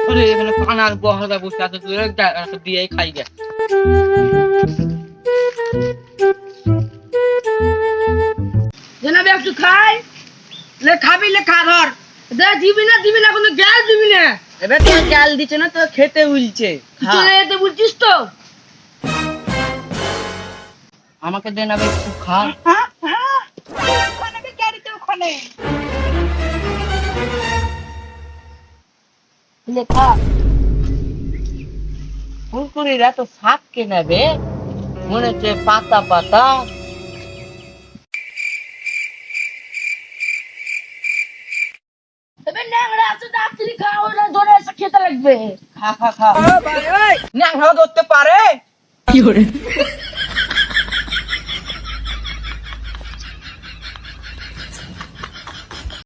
ওরে এখানে পানার বহরা বসে আছে, তুই একটা দিয়েই খাই গে। জানাবে একটু খাই, লে খাবি লে খা ধর। দে দিবি না কোনো গ্যাস দিবি না। এবার তোর গাল দিচ্ছে না, তো খেতে উলছে। তুই এতে বুঝছিস তো? আমাকে দে না ভাই, একটু খা। ওখানে গাড়িতে ওখানে লে খা। কুরকুরিরা তো শাক কে নেবে, মনে হচ্ছে পাতা পাতা। এবার ন্যাংরা আছে তাড়াতাড়ি খা, ওরা ধরে এসে খেতে লাগবে। খা খা খা। ন্যাংরা ধরতে পারে? কি করে?